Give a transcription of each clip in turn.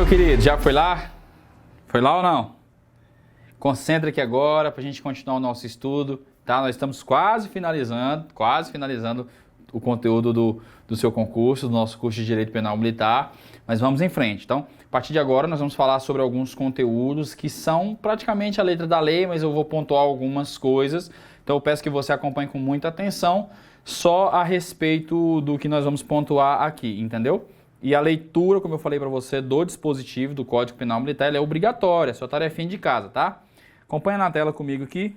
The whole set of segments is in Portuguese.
meu querido? Já foi lá? Foi lá ou não? Concentra aqui agora para a gente continuar o nosso estudo, tá? Nós estamos quase finalizando o conteúdo do seu concurso, do nosso curso de Direito Penal Militar, mas vamos em frente. Então, a partir de agora, nós vamos falar sobre alguns conteúdos que são praticamente a letra da lei, mas eu vou pontuar algumas coisas. Então, eu peço que você acompanhe com muita atenção só a respeito do que nós vamos pontuar aqui, entendeu? E a leitura, como eu falei para você, do dispositivo do Código Penal Militar, ela é obrigatória, sua tarefinha de casa, tá? Acompanha na tela comigo aqui.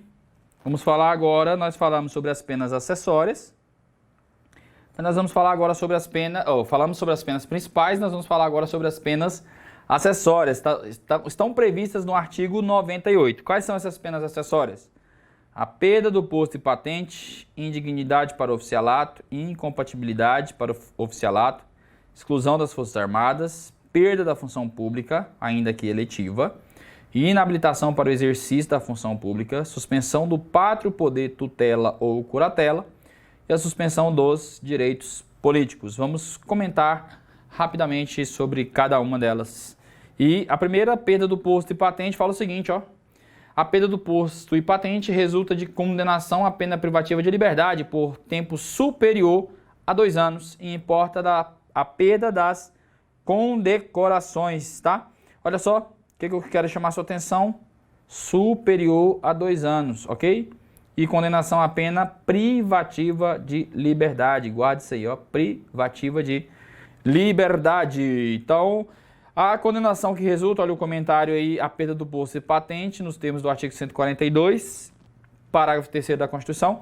Vamos falar agora, nós falamos sobre as penas acessórias. Então, nós vamos falar agora sobre as penas, falamos sobre as penas principais, nós vamos falar agora sobre as penas acessórias. Estão previstas no artigo 98. Quais são essas penas acessórias? A perda do posto e patente, indignidade para o oficialato, incompatibilidade para o oficialato, exclusão das Forças Armadas, perda da função pública, ainda que eletiva, inabilitação para o exercício da função pública, suspensão do pátrio poder tutela ou curatela e a suspensão dos direitos políticos. Vamos comentar rapidamente sobre cada uma delas. E a primeira, perda do posto e patente, fala o seguinte, ó. A perda do posto e patente resulta de condenação à pena privativa de liberdade por tempo superior a 2 anos e importa a perda das condecorações, tá? Olha só, o que eu quero chamar a sua atenção? Superior a 2 anos, ok? E condenação à pena privativa de liberdade. Guarde isso aí, ó, privativa de liberdade. Então, a condenação que resulta, olha o comentário aí, a perda do posto e patente, nos termos do artigo 142, parágrafo 3º da Constituição,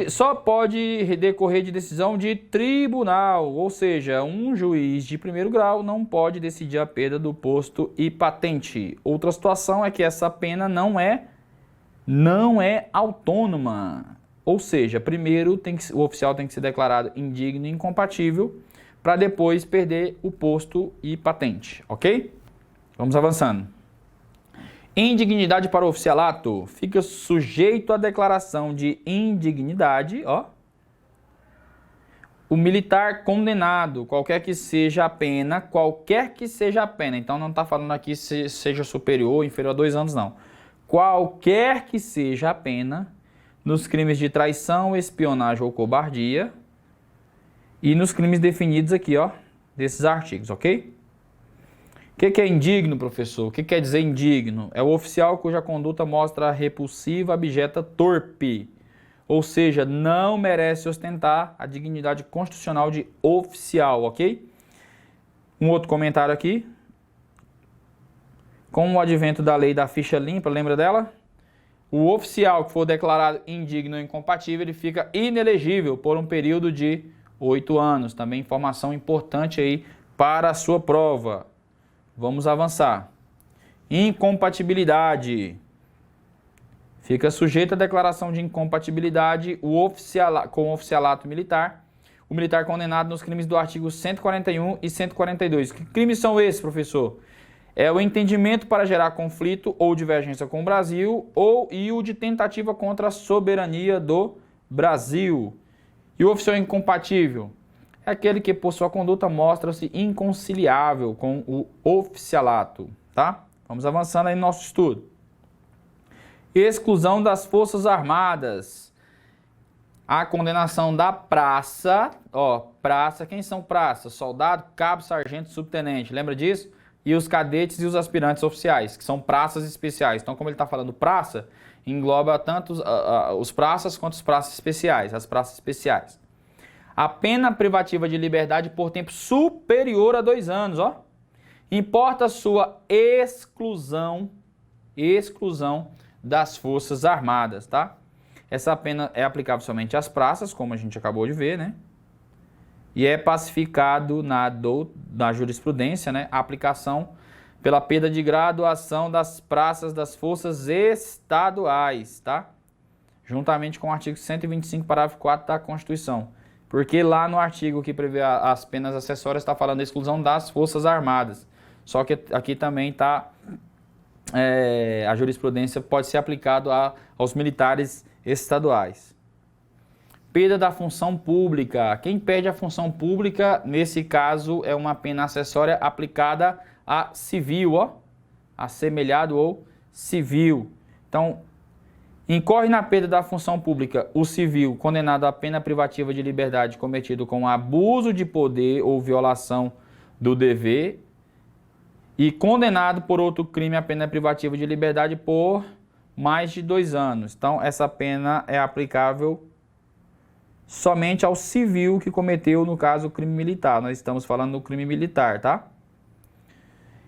só pode decorrer de decisão de tribunal, ou seja, um juiz de primeiro grau não pode decidir a perda do posto e patente. Outra situação é que essa pena não é autônoma, ou seja, primeiro o oficial tem que ser declarado indigno e incompatível para depois perder o posto e patente, ok? Vamos avançando. Indignidade para o oficialato fica sujeito à declaração de indignidade, ó. O militar condenado, qualquer que seja a pena, então não está falando aqui se seja superior ou inferior a 2 anos, não. Qualquer que seja a pena, nos crimes de traição, espionagem ou cobardia e nos crimes definidos aqui, ó, desses artigos, ok? O que é indigno, professor? O que quer dizer indigno? É o oficial cuja conduta mostra repulsiva, abjeta, torpe. Ou seja, não merece ostentar a dignidade constitucional de oficial, ok? Um outro comentário aqui. Com o advento da lei da ficha limpa, lembra dela? O oficial que for declarado indigno ou incompatível, ele fica inelegível por um período de 8 anos. Também informação importante aí para a sua prova. Vamos avançar. Incompatibilidade. Fica sujeito à declaração de incompatibilidade com o oficialato militar, o militar condenado nos crimes do artigo 141 e 142. Que crimes são esses, professor? É o entendimento para gerar conflito ou divergência com o Brasil e o de tentativa contra a soberania do Brasil. E o oficial incompatível? É aquele que, por sua conduta, mostra-se inconciliável com o oficialato, tá? Vamos avançando aí no nosso estudo. Exclusão das Forças Armadas. A condenação da praça, ó, praça, quem são praças? Soldado, cabo, sargento, subtenente, lembra disso? E os cadetes e os aspirantes oficiais, que são praças especiais. Então, como ele está falando praça, engloba tanto os praças quanto os praças especiais, as praças especiais. A pena privativa de liberdade por tempo superior a 2 anos, ó. Importa sua exclusão das Forças Armadas, tá? Essa pena é aplicável somente às praças, como a gente acabou de ver, né? E é pacificado na jurisprudência, né? A aplicação pela perda de graduação das praças das forças estaduais, tá? Juntamente com o artigo 125, parágrafo 4 da Constituição. Porque lá no artigo que prevê as penas acessórias está falando da exclusão das Forças Armadas. Só que aqui também está a jurisprudência pode ser aplicada aos militares estaduais. perda da função pública. Quem perde a função pública, nesse caso, é uma pena acessória aplicada a civil, ó, assemelhado ou civil. Então, incorre na perda da função pública o civil condenado à pena privativa de liberdade cometido com abuso de poder ou violação do dever e condenado por outro crime à pena privativa de liberdade por mais de 2 anos. Então, essa pena é aplicável somente ao civil que cometeu, no caso, o crime militar. Nós estamos falando do crime militar, tá?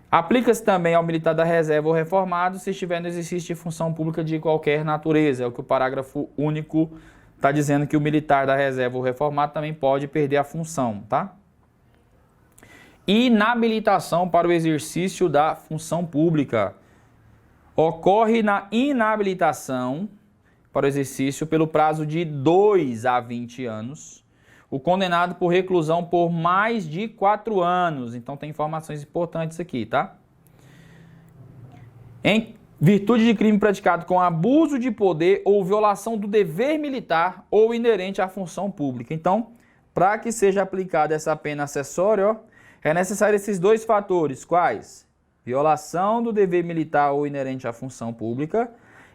Aplica-se também ao militar da reserva ou reformado se estiver no exercício de função pública de qualquer natureza. É o que o parágrafo único está dizendo, que o militar da reserva ou reformado também pode perder a função, tá? Inabilitação para o exercício da função pública. Ocorre na inabilitação para o exercício pelo prazo de 2 a 20 anos, o condenado por reclusão por mais de 4 anos. Então tem informações importantes aqui, tá? Em virtude de crime praticado com abuso de poder ou violação do dever militar ou inerente à função pública. Então, para que seja aplicada essa pena acessória, ó, é necessário esses 2 fatores. Quais? Violação do dever militar ou inerente à função pública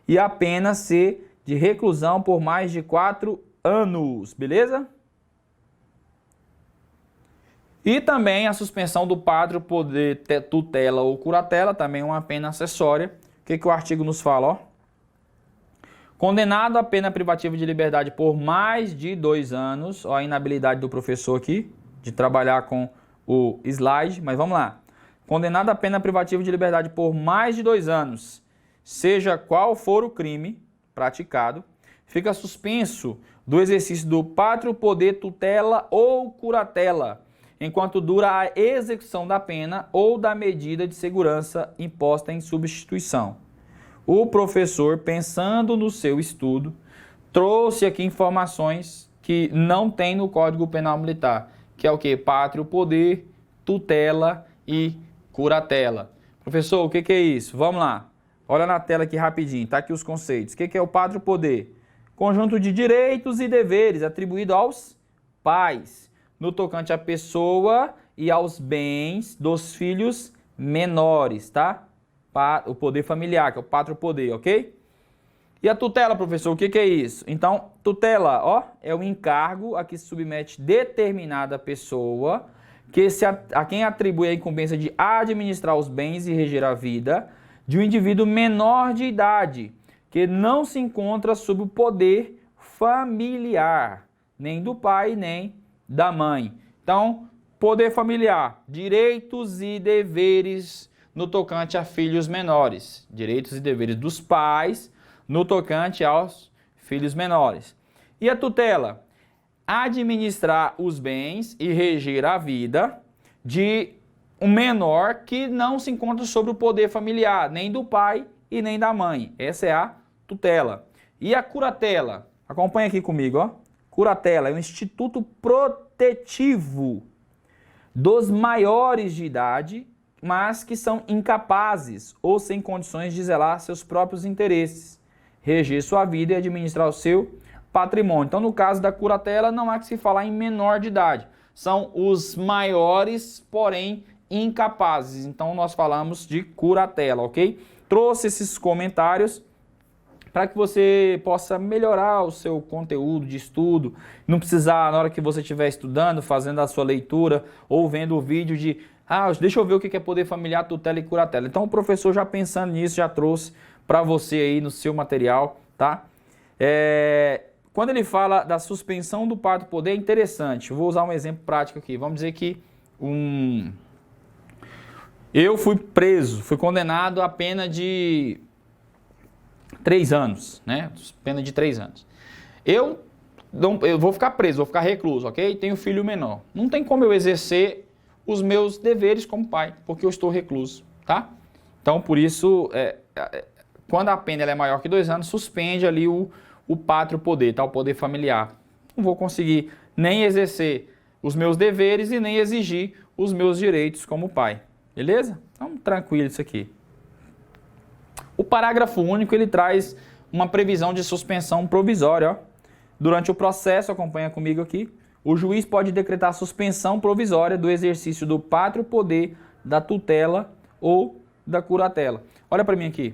e a pena ser de reclusão por mais de 4 anos, beleza? E também a suspensão do pátrio poder tutela ou curatela, também é uma pena acessória. O que o artigo nos fala, ó? Condenado à pena privativa de liberdade por mais de 2 anos, ó, a inabilidade do professor aqui de trabalhar com o slide, mas vamos lá. Condenado à pena privativa de liberdade por mais de 2 anos, seja qual for o crime praticado, fica suspenso do exercício do pátrio poder tutela ou curatela, enquanto dura a execução da pena ou da medida de segurança imposta em substituição. O professor, pensando no seu estudo, trouxe aqui informações que não tem no Código Penal Militar, que é o que? Pátrio poder, tutela e curatela. Professor, o que é isso? Vamos lá. Olha na tela aqui rapidinho, tá aqui os conceitos. O que é o pátrio poder? Conjunto de direitos e deveres atribuído aos pais, no tocante à pessoa e aos bens dos filhos menores, tá? O poder familiar, que é o pátrio poder, ok? E a tutela, professor, o que é isso? Então, tutela, ó, é o encargo a que se submete determinada pessoa a quem atribui a incumbência de administrar os bens e reger a vida de um indivíduo menor de idade, que não se encontra sob o poder familiar, nem do pai, nem da mãe. Então, poder familiar, direitos e deveres no tocante a filhos menores. Direitos e deveres dos pais no tocante aos filhos menores. E a tutela? Administrar os bens e reger a vida de um menor que não se encontra sob o poder familiar, nem do pai e nem da mãe. Essa é a tutela. E a curatela? Acompanha aqui comigo, ó. Curatela é um instituto protetivo dos maiores de idade, mas que são incapazes ou sem condições de zelar seus próprios interesses, reger sua vida e administrar o seu patrimônio. Então, no caso da curatela, não há que se falar em menor de idade. São os maiores, porém incapazes. Então, nós falamos de curatela, ok? Trouxe esses comentários para que você possa melhorar o seu conteúdo de estudo, não precisar, na hora que você estiver estudando, fazendo a sua leitura ou vendo o vídeo de, deixa eu ver o que é poder familiar, tutela e curatela. Então, o professor já pensando nisso, já trouxe para você aí no seu material, tá? Quando ele fala da suspensão do pátrio poder, é interessante. Eu vou usar um exemplo prático aqui. Vamos dizer que eu fui preso, fui condenado a pena de 3 anos, né? Pena de 3 anos. Eu vou ficar preso, vou ficar recluso, ok? Tenho filho menor. Não tem como eu exercer os meus deveres como pai, porque eu estou recluso, tá? Então, por isso, quando a pena é maior que 2 anos, suspende ali o pátrio poder, tá? O poder familiar. Não vou conseguir nem exercer os meus deveres e nem exigir os meus direitos como pai. Beleza? Então, tranquilo isso aqui. O parágrafo único, ele traz uma previsão de suspensão provisória, ó, Durante o processo, acompanha comigo aqui, o juiz pode decretar suspensão provisória do exercício do pátrio poder, da tutela ou da curatela. Olha para mim aqui.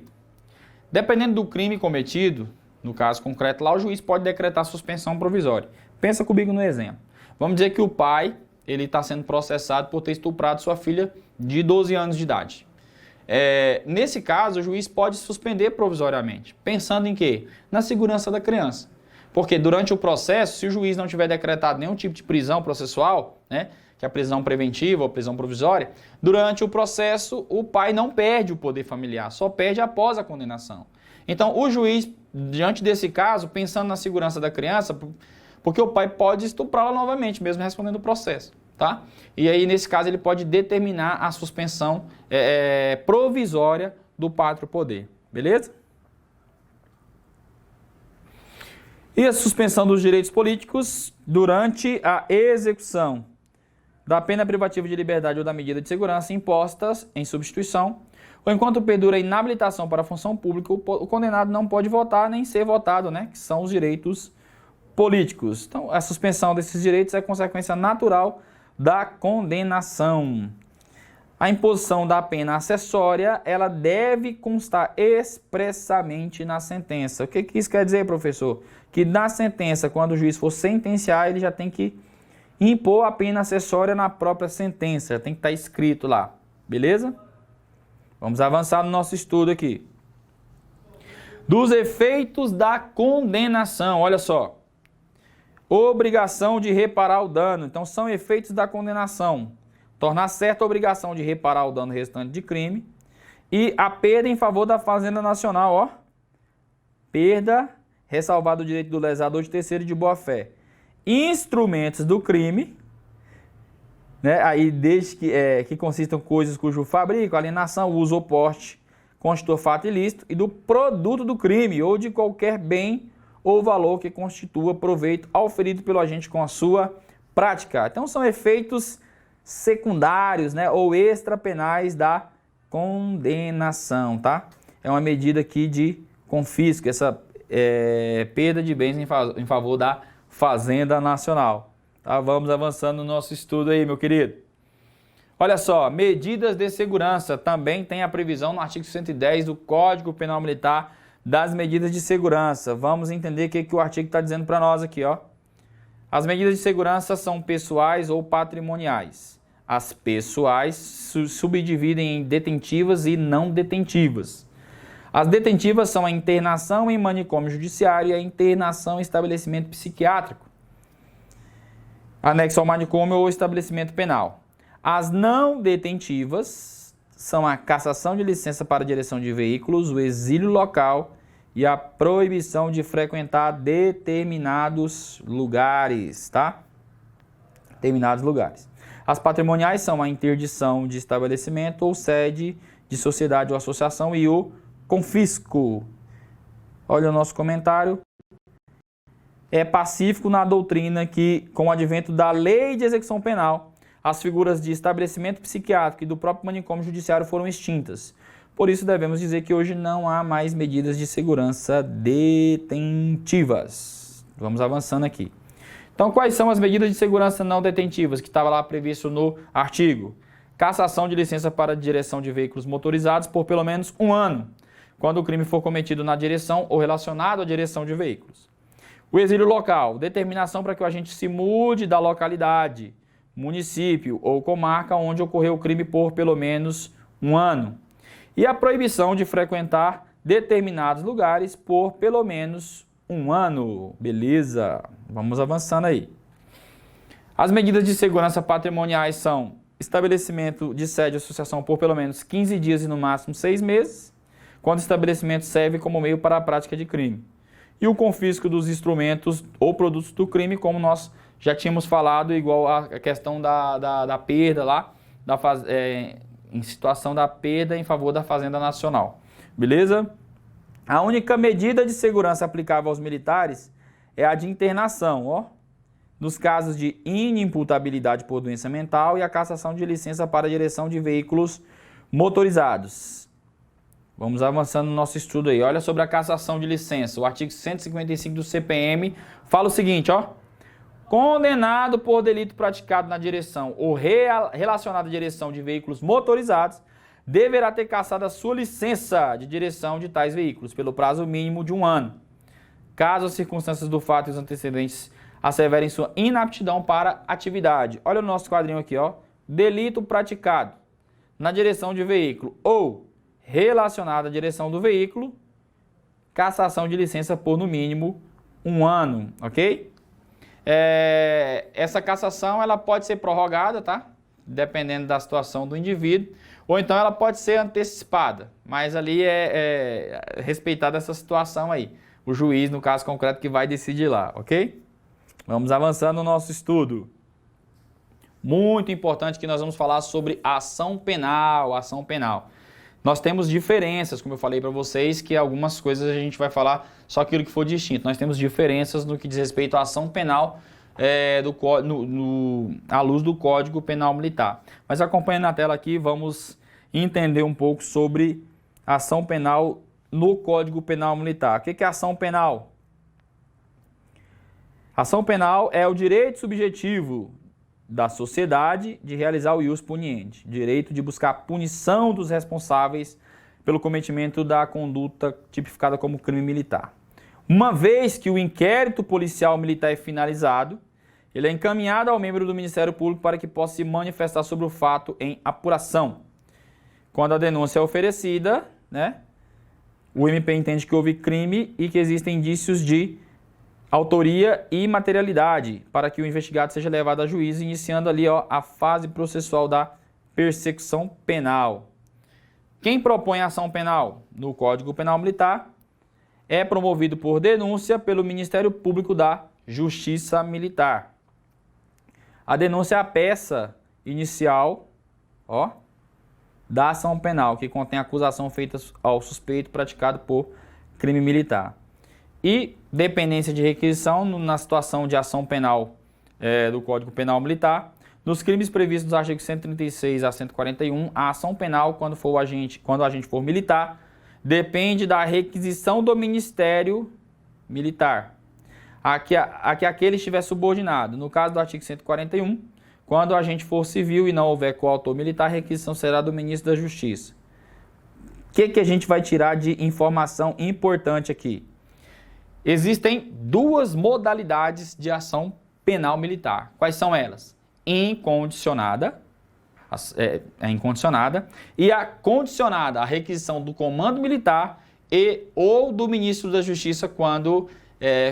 Dependendo do crime cometido, no caso concreto lá, o juiz pode decretar suspensão provisória. Pensa comigo no exemplo. Vamos dizer que o pai ele está sendo processado por ter estuprado sua filha de 12 anos de idade. Nesse caso, o juiz pode suspender provisoriamente. Pensando em quê? Na segurança da criança. Porque durante o processo, se o juiz não tiver decretado nenhum tipo de prisão processual, né, que é a prisão preventiva ou prisão provisória, durante o processo o pai não perde o poder familiar, só perde após a condenação. Então o juiz, diante desse caso, pensando na segurança da criança, porque o pai pode estuprá-la novamente, mesmo respondendo o processo, tá? E aí nesse caso ele pode determinar a suspensão provisória do pátrio poder, beleza? E a suspensão dos direitos políticos durante a execução da pena privativa de liberdade ou da medida de segurança impostas em substituição, ou enquanto perdura a inabilitação para a função pública, o condenado não pode votar nem ser votado, né? Que são os direitos políticos. Então, a suspensão desses direitos é consequência natural da condenação. A imposição da pena acessória, ela deve constar expressamente na sentença. O que isso quer dizer, professor? Que na sentença, quando o juiz for sentenciar, ele já tem que impor a pena acessória na própria sentença. Já tem que estar escrito lá. Beleza? Vamos avançar no nosso estudo aqui. Dos efeitos da condenação, olha só. Obrigação de reparar o dano. Então, são efeitos da condenação. Tornar certa a obrigação de reparar o dano restante de crime e a perda em favor da Fazenda Nacional, ó. Perda ressalvado o direito do lesado ou de terceiro de boa-fé. Instrumentos do crime, né? Aí desde que consistam coisas cujo fabrico, alienação, uso ou porte constitua fato ilícito e do produto do crime ou de qualquer bem ou valor que constitua proveito auferido pelo agente com a sua prática. Então são efeitos secundários, né, ou extrapenais da condenação, tá? É uma medida aqui de confisco, essa perda de bens em favor da Fazenda Nacional. Tá? Vamos avançando no nosso estudo aí, meu querido. Olha só, medidas de segurança. Também tem a previsão no artigo 110 do Código Penal Militar das medidas de segurança. Vamos entender o que o artigo está dizendo para nós aqui, ó. As medidas de segurança são pessoais ou patrimoniais. As pessoais subdividem em detentivas e não detentivas. As detentivas são a internação em manicômio judiciário e a internação em estabelecimento psiquiátrico, anexo ao manicômio ou estabelecimento penal. As não detentivas são a cassação de licença para direção de veículos, o exílio local e a proibição de frequentar determinados lugares, tá? Determinados lugares. As patrimoniais são a interdição de estabelecimento ou sede de sociedade ou associação e o confisco. Olha o nosso comentário. É pacífico na doutrina que, com o advento da lei de execução penal, as figuras de estabelecimento psiquiátrico e do próprio manicômio judiciário foram extintas. Por isso, devemos dizer que hoje não há mais medidas de segurança detentivas. Vamos avançando aqui. Então, quais são as medidas de segurança não detentivas que estava lá previsto no artigo? Cassação de licença para direção de veículos motorizados por pelo menos 1 ano, quando o crime for cometido na direção ou relacionado à direção de veículos. O exílio local, determinação para que o agente se mude da localidade, município ou comarca onde ocorreu o crime por pelo menos 1 ano. E a proibição de frequentar determinados lugares por pelo menos 1 ano. Beleza? Vamos avançando aí. As medidas de segurança patrimoniais são estabelecimento de sede ou associação por pelo menos 15 dias e no máximo 6 meses, quando o estabelecimento serve como meio para a prática de crime. E o confisco dos instrumentos ou produtos do crime, como nós já tínhamos falado, igual a questão da perda lá, em situação da perda em favor da Fazenda Nacional. Beleza? A única medida de segurança aplicável aos militares é a de internação, ó, nos casos de inimputabilidade por doença mental e a cassação de licença para a direção de veículos motorizados. Vamos avançando no nosso estudo aí. Olha sobre a cassação de licença. O artigo 155 do CPM fala o seguinte, ó. Condenado por delito praticado na direção ou relacionado à direção de veículos motorizados, deverá ter cassado a sua licença de direção de tais veículos pelo prazo mínimo de 1 ano, caso as circunstâncias do fato e os antecedentes asseverem sua inaptidão para atividade. Olha o nosso quadrinho aqui, ó. Delito praticado na direção de veículo ou relacionado à direção do veículo, cassação de licença por no mínimo 1 ano, ok? Essa cassação ela pode ser prorrogada, tá? Dependendo da situação do indivíduo, ou então ela pode ser antecipada, mas ali é respeitada essa situação aí. O juiz, no caso concreto, que vai decidir lá, ok? Vamos avançando no nosso estudo. Muito importante que nós vamos falar sobre ação penal, ação penal. Nós temos diferenças, como eu falei para vocês, que algumas coisas a gente vai falar só aquilo que for distinto. Nós temos diferenças no que diz respeito à ação penal à luz do Código Penal Militar. Mas acompanhando na tela aqui, vamos entender um pouco sobre ação penal no Código Penal Militar. O que é ação penal? Ação penal é o direito subjetivo da sociedade de realizar o ius puniendi, direito de buscar a punição dos responsáveis pelo cometimento da conduta tipificada como crime militar. Uma vez que o inquérito policial militar é finalizado, ele é encaminhado ao membro do Ministério Público para que possa se manifestar sobre o fato em apuração. Quando a denúncia é oferecida, né, o MP entende que houve crime e que existem indícios de autoria e materialidade para que o investigado seja levado a juízo, iniciando ali a fase processual da persecução penal. Quem propõe a ação penal no Código Penal Militar é promovido por denúncia pelo Ministério Público da Justiça Militar. A denúncia é a peça inicial, da ação penal, que contém a acusação feita ao suspeito praticado por crime militar. E dependência de requisição na situação de ação penal do Código Penal Militar. Nos crimes previstos nos artigos 136 a 141, a ação penal, quando o agente for militar, depende da requisição do Ministério Militar, a que aquele estiver subordinado. No caso do artigo 141, quando o agente for civil e não houver coautor militar, a requisição será do Ministro da Justiça. O que a gente vai tirar de informação importante aqui? Existem duas modalidades de ação penal militar. Quais são elas? Incondicionada, incondicionada, e a condicionada, a requisição do comando militar ou do ministro da Justiça quando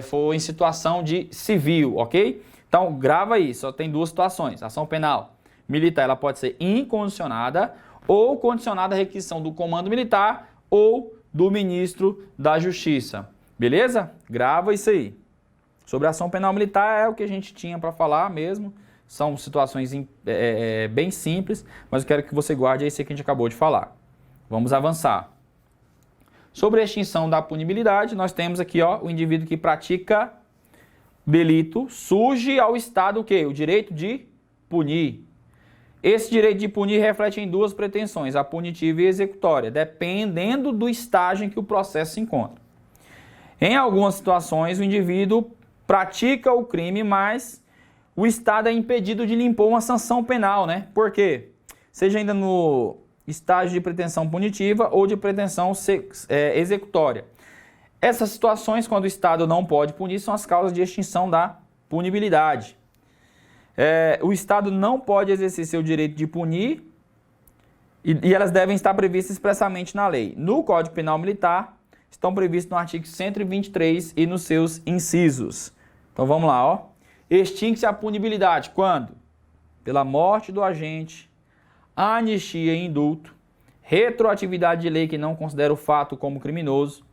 for em situação de civil, ok? Então, grava aí, só tem duas situações. Ação penal militar, ela pode ser incondicionada ou condicionada à requisição do comando militar ou do ministro da Justiça. Beleza? Grava isso aí. Sobre a ação penal militar é o que a gente tinha para falar mesmo. São situações bem simples, mas eu quero que você guarde aí isso que a gente acabou de falar. Vamos avançar. Sobre a extinção da punibilidade, nós temos aqui o indivíduo que pratica delito, surge ao Estado o quê? O direito de punir. Esse direito de punir reflete em duas pretensões, a punitiva e a executória, dependendo do estágio em que o processo se encontra. Em algumas situações, o indivíduo pratica o crime, mas o Estado é impedido de lhe impor uma sanção penal, né? Por quê? Seja ainda no estágio de pretensão punitiva ou de pretensão executória. Essas situações, quando o Estado não pode punir, são as causas de extinção da punibilidade. O Estado não pode exercer seu direito de punir e elas devem estar previstas expressamente na lei. No Código Penal Militar, estão previstos no artigo 123 e nos seus incisos. Então vamos lá, Extingue-se a punibilidade quando? Pela morte do agente, anistia e indulto, retroatividade de lei que não considera o fato como criminoso,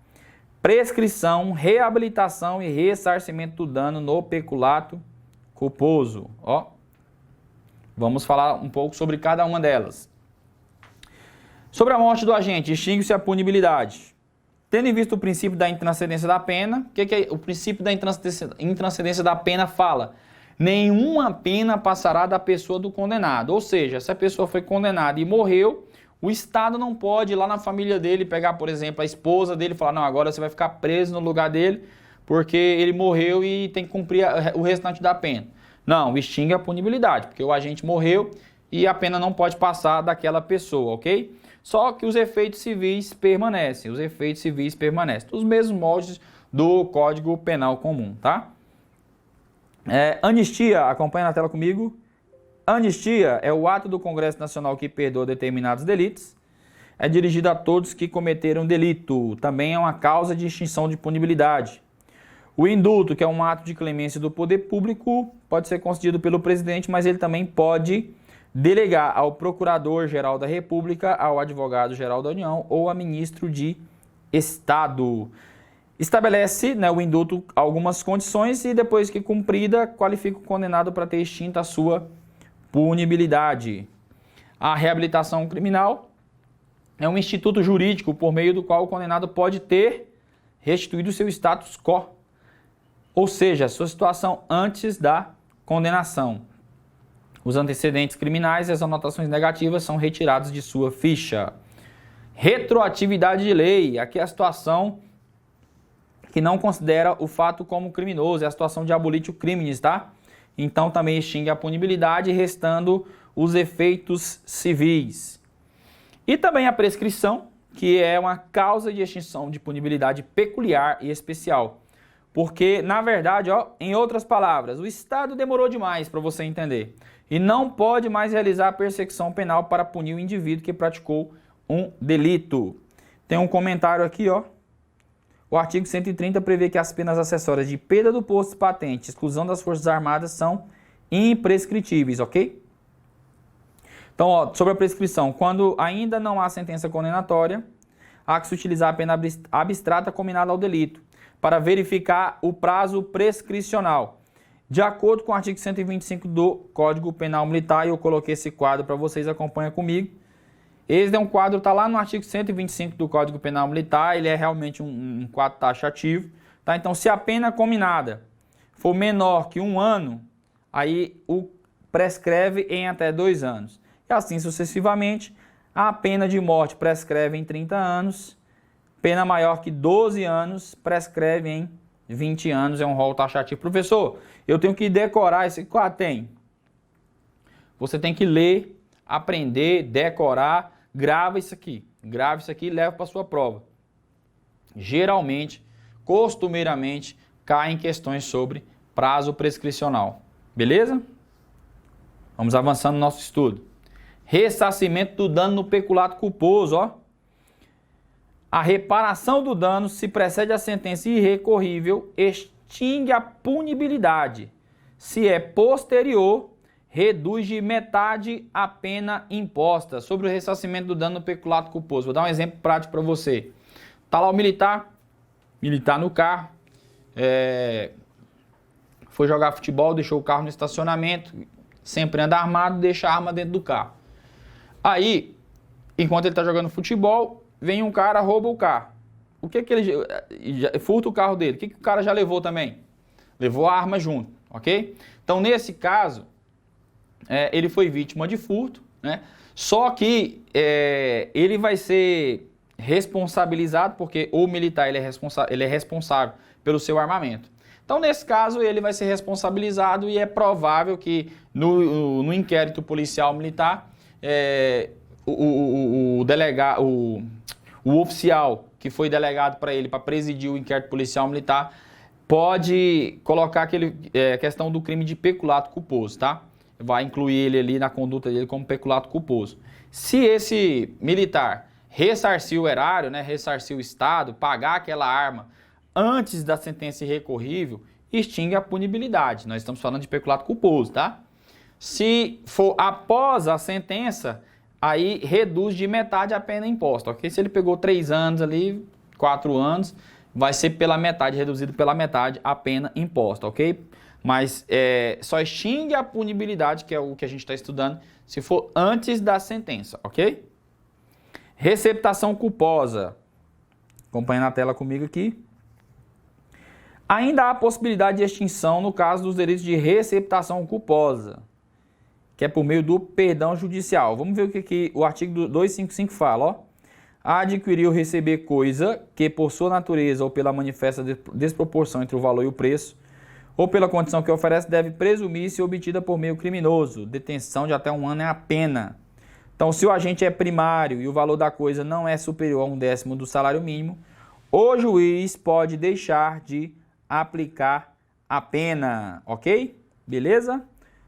prescrição, reabilitação e ressarcimento do dano no peculato culposo. Vamos falar um pouco sobre cada uma delas. Sobre a morte do agente, extingue-se a punibilidade. Tendo em vista o princípio da intranscendência da pena, o que é o princípio da intranscendência da pena fala? Nenhuma pena passará da pessoa do condenado. Ou seja, se a pessoa foi condenada e morreu, O Estado não pode ir lá na família dele pegar, por exemplo, a esposa dele e falar, não, agora você vai ficar preso no lugar dele porque ele morreu e tem que cumprir o restante da pena. Não, extingue a punibilidade, porque o agente morreu e a pena não pode passar daquela pessoa, ok? Só que os efeitos civis permanecem, os mesmos moldes do Código Penal comum, tá? Anistia, acompanha na tela comigo. Anistia é o ato do Congresso Nacional que perdoa determinados delitos. É dirigido a todos que cometeram delito. Também é uma causa de extinção de punibilidade. O indulto, que é um ato de clemência do poder público, pode ser concedido pelo presidente, mas ele também pode delegar ao Procurador-Geral da República, ao Advogado-Geral da União ou a Ministro de Estado. Estabelece, o indulto algumas condições e depois que cumprida, qualifica o condenado para ter extinta a sua punibilidade. A reabilitação criminal é um instituto jurídico por meio do qual o condenado pode ter restituído seu status quo, ou seja, sua situação antes da condenação. Os antecedentes criminais e as anotações negativas são retirados de sua ficha. Retroatividade de lei, aqui é a situação que não considera o fato como criminoso, é a situação de abolitio criminis, tá? Então também extingue a punibilidade, restando os efeitos civis. E também a prescrição, que é uma causa de extinção de punibilidade peculiar e especial. Porque, na verdade, em outras palavras, o Estado demorou demais para você entender. E não pode mais realizar a persecução penal para punir o indivíduo que praticou um delito. Tem um comentário aqui, O artigo 130 prevê que as penas acessórias de perda do posto de patente, exclusão das Forças Armadas são imprescritíveis, ok? Então, sobre a prescrição, quando ainda não há sentença condenatória, há que se utilizar a pena abstrata combinada ao delito, para verificar o prazo prescricional. De acordo com o artigo 125 do Código Penal Militar, eu coloquei esse quadro para vocês, acompanhem comigo. Esse é um quadro, está lá no artigo 125 do Código Penal Militar, ele é realmente um quadro taxativo. Tá? Então, se a pena combinada for menor que 1 ano, aí o prescreve em até 2 anos. E assim sucessivamente, a pena de morte prescreve em 30 anos, pena maior que 12 anos prescreve em 20 anos, é um rol taxativo. Professor, eu tenho que decorar esse quadro? Tem. Você tem que ler, aprender, decorar, grava isso aqui e leva para a sua prova. Geralmente, costumeiramente, caem questões sobre prazo prescricional. Beleza? Vamos avançando no nosso estudo. Ressarcimento do dano no peculato culposo, A reparação do dano, se precede a sentença irrecorrível, extingue a punibilidade. Se é posterior, reduz de metade a pena imposta. Sobre o ressarcimento do dano no peculato culposo. Vou dar um exemplo prático para você. Está lá o militar no carro, foi jogar futebol, deixou o carro no estacionamento, sempre anda armado, deixa a arma dentro do carro. Aí, enquanto ele está jogando futebol, vem um cara, rouba o carro. O que ele furta o carro dele? O que o cara já levou também? Levou a arma junto, ok? Então, nesse caso, ele foi vítima de furto, né? Só que ele vai ser responsabilizado porque o militar ele é responsável pelo seu armamento. Então, nesse caso, ele vai ser responsabilizado e é provável que no inquérito policial militar, o oficial que foi delegado para ele para presidir o inquérito policial militar pode colocar a questão do crime de peculato culposo, tá? Vai incluir ele ali na conduta dele como peculato culposo. Se esse militar ressarcir o erário, né, ressarcir o Estado, pagar aquela arma antes da sentença irrecorrível, extingue a punibilidade. Nós estamos falando de peculato culposo, tá? Se for após a sentença, aí reduz de metade a pena imposta, ok? Se ele pegou 3 anos ali, 4 anos, vai ser pela metade, reduzido pela metade a pena imposta, ok? Mas só extingue a punibilidade, que é o que a gente está estudando, se for antes da sentença, ok? Receptação culposa. Acompanha na tela comigo aqui. Ainda há possibilidade de extinção no caso dos delitos de receptação culposa. que é por meio do perdão judicial. Vamos ver o que o artigo 255 fala, ó. Adquirir ou receber coisa que, por sua natureza ou pela manifesta desproporção entre o valor e o preço, ou pela condição que oferece, deve presumir-se obtida por meio criminoso. Detenção de até 1 ano é a pena. Então, se o agente é primário e o valor da coisa não é superior a 1/10 do salário mínimo, o juiz pode deixar de aplicar a pena, ok? Beleza?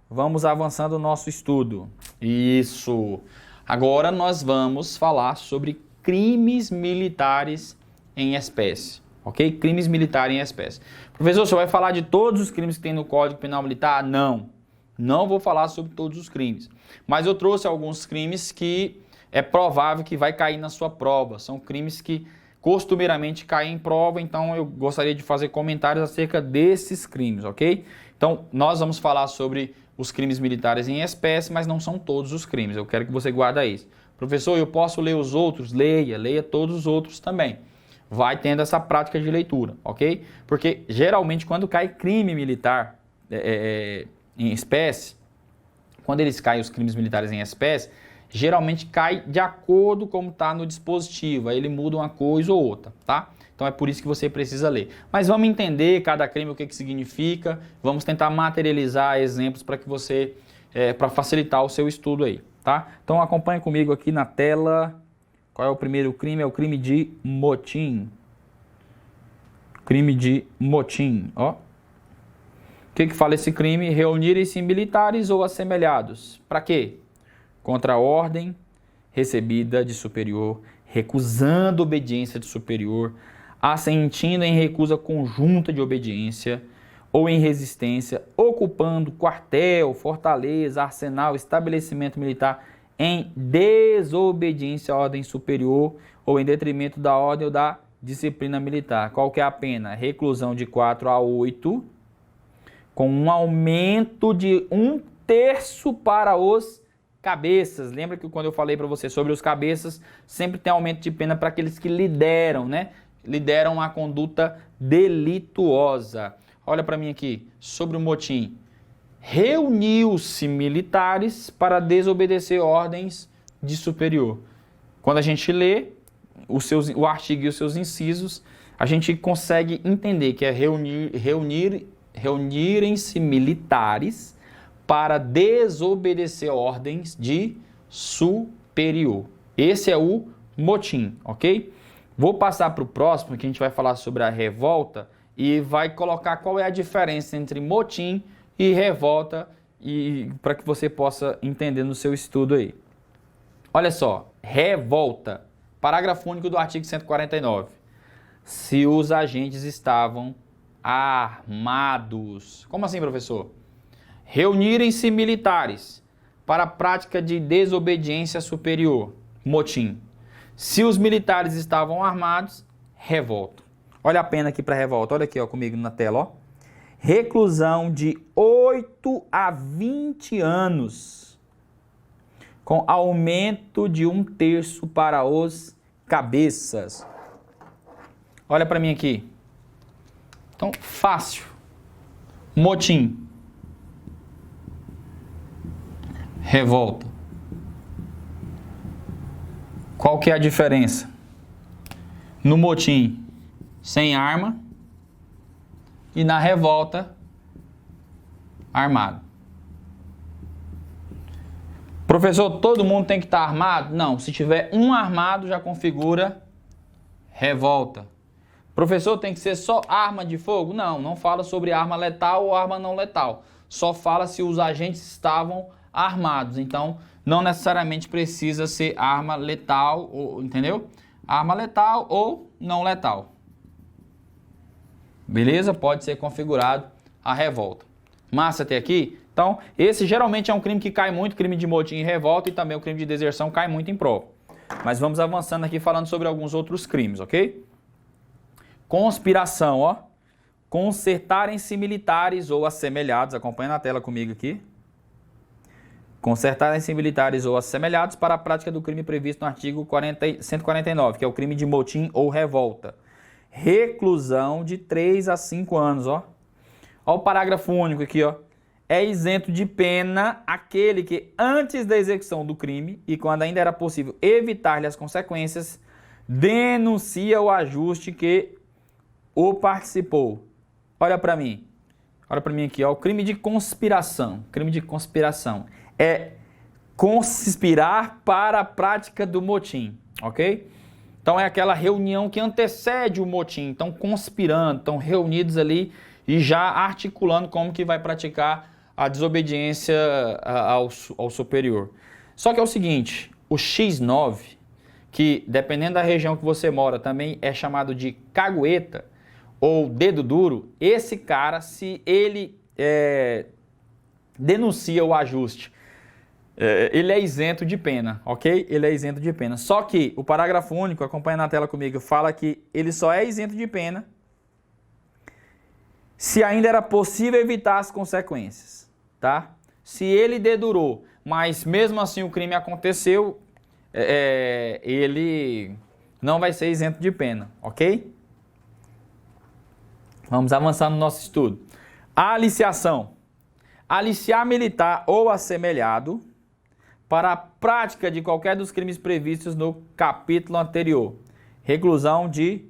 Vamos avançando o nosso estudo. Isso! Agora nós vamos falar sobre crimes militares em espécie, ok? Crimes militares em espécie. Professor, você vai falar de todos os crimes que tem no Código Penal Militar? Não, não vou falar sobre todos os crimes. Mas eu trouxe alguns crimes que é provável que vai cair na sua prova. São crimes que costumeiramente caem em prova, então eu gostaria de fazer comentários acerca desses crimes, ok? Então, nós vamos falar sobre os crimes militares em espécie, mas não são todos os crimes. Eu quero que você guarde isso. Professor, eu posso ler os outros? Leia todos os outros também. Vai tendo essa prática de leitura, ok? Porque geralmente quando cai crime militar em espécie, quando eles caem os crimes militares em espécie, geralmente cai de acordo como está no dispositivo. Aí ele muda uma coisa ou outra, tá? Então é por isso que você precisa ler. Mas vamos entender cada crime, o que significa. Vamos tentar materializar exemplos para que você, para facilitar o seu estudo aí, tá? Então acompanhe comigo aqui na tela. Qual é o primeiro crime? É o crime de motim. Crime de motim, ó. O que fala esse crime? Reunirem-se militares ou assemelhados. Para quê? Contra a ordem recebida de superior, recusando obediência de superior, assentindo em recusa conjunta de obediência ou em resistência, ocupando quartel, fortaleza, arsenal, estabelecimento militar em desobediência à ordem superior ou em detrimento da ordem ou da disciplina militar. Qual que é a pena? Reclusão de 4 a 8, com um aumento de 1/3 para os cabeças. Lembra que quando eu falei para você sobre os cabeças, sempre tem aumento de pena para aqueles que lideram, né? Lideram a conduta delituosa. Olha para mim aqui, sobre o motim. Reuniu-se militares para desobedecer ordens de superior. Quando a gente lê o artigo e os seus incisos, a gente consegue entender que é reunirem-se militares para desobedecer ordens de superior. Esse é o motim, ok? Vou passar para o próximo, que a gente vai falar sobre a revolta e vai colocar qual é a diferença entre motim e revolta, e para que você possa entender no seu estudo aí. Olha só, revolta, parágrafo único do artigo 149. Se os agentes estavam armados. Como assim, professor? Reunirem-se militares para a prática de desobediência superior, motim. Se os militares estavam armados, revolta. Olha a pena aqui para revolta, olha aqui ó, comigo na tela, ó. Reclusão de 8 a 20 anos, com aumento de 1/3 para os cabeças. Olha para mim aqui. Então, fácil. Motim. Revolta. Qual que é a diferença? No motim, sem arma, e na revolta, armado. Professor, todo mundo tem que estar armado? Não, se tiver um armado já configura revolta. Professor, tem que ser só arma de fogo? Não, não fala sobre arma letal ou arma não letal. Só fala se os agentes estavam armados. Então, não necessariamente precisa ser arma letal, entendeu? Arma letal ou não letal. Beleza? Pode ser configurado a revolta. Massa até aqui? Então, esse geralmente é um crime que cai muito, crime de motim e revolta, e também o crime de deserção cai muito em prova. Mas vamos avançando aqui falando sobre alguns outros crimes, ok? Conspiração, ó. Concertarem-se militares ou assemelhados, acompanha na tela comigo aqui. Concertarem-se militares ou assemelhados para a prática do crime previsto no artigo 149, que é o crime de motim ou revolta. Reclusão de 3 a 5 anos, ó. Ó o parágrafo único aqui, ó. é isento de pena aquele que, antes da execução do crime e quando ainda era possível evitar-lhe as consequências, denuncia o ajuste que o participou. Olha para mim aqui, ó, o crime de conspiração. Crime de conspiração é conspirar para a prática do motim, ok? Então é aquela reunião que antecede o motim, estão conspirando, estão reunidos ali e já articulando como que vai praticar a desobediência ao superior. Só que é o seguinte, o X9, que dependendo da região que você mora também é chamado de cagueta ou dedo duro, esse cara, se ele denuncia o ajuste, ele é isento de pena, ok? Ele é isento de pena. Só que o parágrafo único, acompanha na tela comigo, fala que ele só é isento de pena se ainda era possível evitar as consequências, tá? Se ele dedurou, mas mesmo assim o crime aconteceu, ele não vai ser isento de pena, ok? Vamos avançar no nosso estudo. A aliciação. Aliciar militar ou assemelhado para a prática de qualquer dos crimes previstos no capítulo anterior. Reclusão de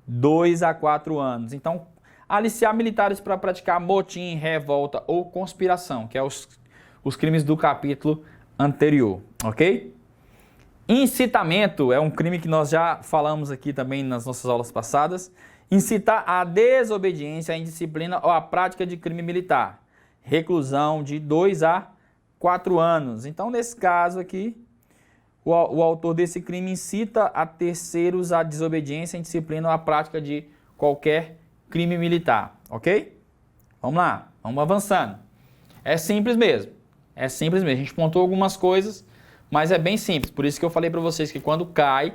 2 a 4 anos. Então, aliciar militares para praticar motim, revolta ou conspiração, que é os crimes do capítulo anterior, ok? Incitamento é um crime que nós já falamos aqui também nas nossas aulas passadas. Incitar a desobediência, a indisciplina ou a prática de crime militar. Reclusão de 2 a 4 anos. Então, nesse caso aqui, o autor desse crime incita a terceiros a desobediência, a indisciplina ou a prática de qualquer crime militar, ok? Vamos lá, vamos avançando. É simples mesmo, é simples mesmo. A gente pontuou algumas coisas, mas é bem simples. Por isso que eu falei para vocês que quando cai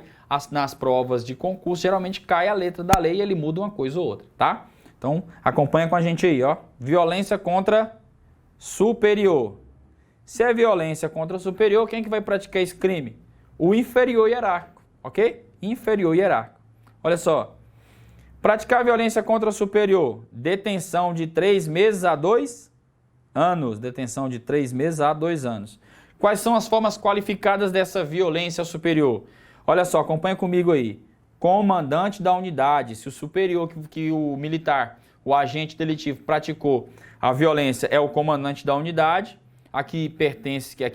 nas provas de concurso, geralmente cai a letra da lei e ele muda uma coisa ou outra, tá? Então, acompanha com a gente aí, ó. Violência contra superior. Se é violência contra superior, quem é que vai praticar esse crime? O inferior hierárquico, ok? Inferior hierárquico. Olha só. Praticar violência contra superior, detenção de 3 meses a 2 anos. Detenção de 3 meses a 2 anos. Quais são as formas qualificadas dessa violência superior? Olha só, acompanha comigo aí. Comandante da unidade. Se o superior que o militar, o agente delitivo praticou a violência é o comandante da unidade, aqui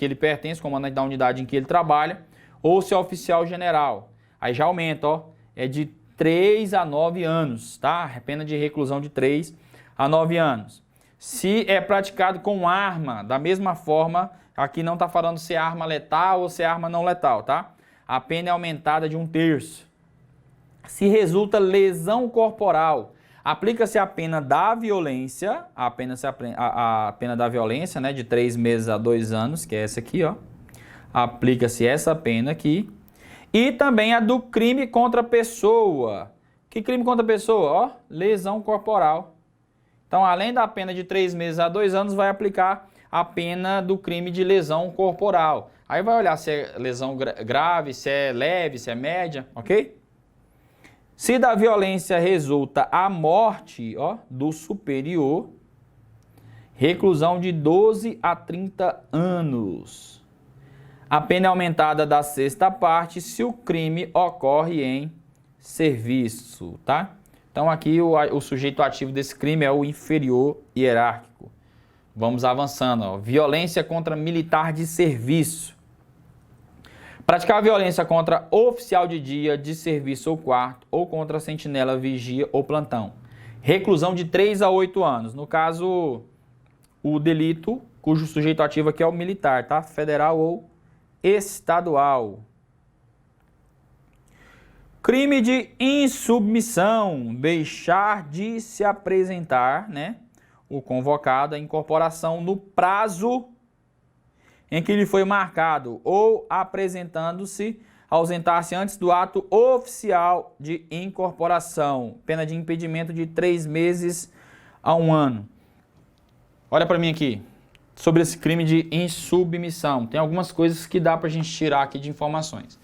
ele pertence, comandante da unidade em que ele trabalha, ou se é oficial general. Aí já aumenta, ó, é de 3 a 9 anos, tá? Pena de reclusão de 3 a 9 anos. Se é praticado com arma, da mesma forma, aqui não está falando se é arma letal ou se é arma não letal, tá? A pena é aumentada de 1/3. Se resulta lesão corporal, aplica-se a pena da violência, a pena da violência, né, de 3 meses a 2 anos, que é essa aqui, ó. Aplica-se essa pena aqui. E também a do crime contra a pessoa. Que crime contra a pessoa? Ó, lesão corporal. Então, além da pena de 3 meses a 2 anos, vai aplicar a pena do crime de lesão corporal. Aí vai olhar se é lesão grave, se é leve, se é média, ok? Se da violência resulta a morte, ó, do superior, reclusão de 12 a 30 anos. A pena é aumentada da 6ª parte se o crime ocorre em serviço, tá? Então aqui o sujeito ativo desse crime é o inferior hierárquico. Vamos avançando, ó. Violência contra militar de serviço. Praticar violência contra oficial de dia, de serviço ou quarto, ou contra sentinela, vigia ou plantão. Reclusão de 3 a 8 anos. No caso, o delito cujo sujeito ativo aqui é o militar, tá? Federal ou estadual. Crime de insubmissão. Deixar de se apresentar, né? O convocado, a incorporação no prazo em que lhe foi marcado ou apresentando-se, ausentar-se antes do ato oficial de incorporação. Pena de impedimento de 3 meses a 1 ano. Olha para mim aqui, sobre esse crime de insubmissão. Tem algumas coisas que dá para a gente tirar aqui de informações.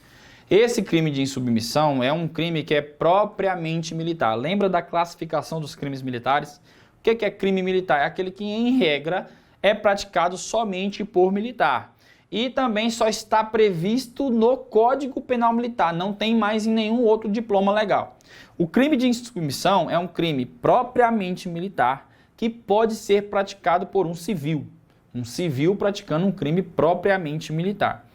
Esse crime de insubmissão é um crime que é propriamente militar. Lembra da classificação dos crimes militares? O que é crime militar? É aquele que, em regra, é praticado somente por militar. E também só está previsto no Código Penal Militar, não tem mais em nenhum outro diploma legal. O crime de insubmissão é um crime propriamente militar que pode ser praticado por um civil praticando um crime propriamente militar.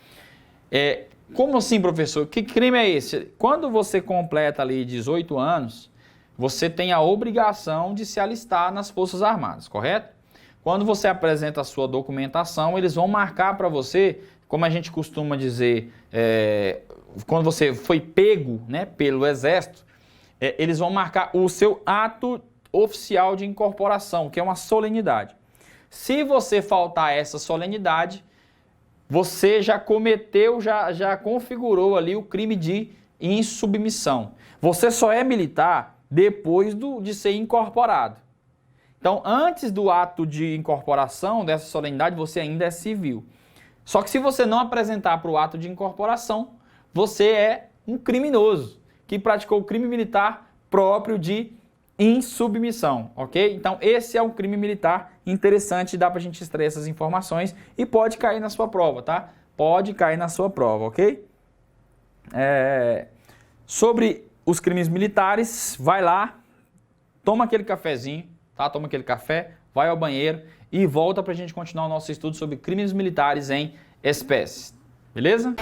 Como assim, professor? Que crime é esse? Quando você completa ali 18 anos, você tem a obrigação de se alistar nas Forças Armadas, correto? Quando você apresenta a sua documentação, eles vão marcar para você, como a gente costuma dizer, quando você foi pego, né, pelo Exército, eles vão marcar o seu ato oficial de incorporação, que é uma solenidade. Se você faltar a essa solenidade, você já cometeu, já configurou ali o crime de insubmissão. Você só é militar depois de ser incorporado. Então, antes do ato de incorporação, dessa solenidade, você ainda é civil. Só que se você não apresentar para o ato de incorporação, você é um criminoso que praticou o crime militar próprio de insubmissão, ok? Então, esse é um crime militar interessante, dá para a gente extrair essas informações e pode cair na sua prova, tá? Pode cair na sua prova, ok? Sobre os crimes militares, vai lá, toma aquele cafezinho, tá? Toma aquele café, vai ao banheiro e volta para a gente continuar o nosso estudo sobre crimes militares em espécies. Beleza?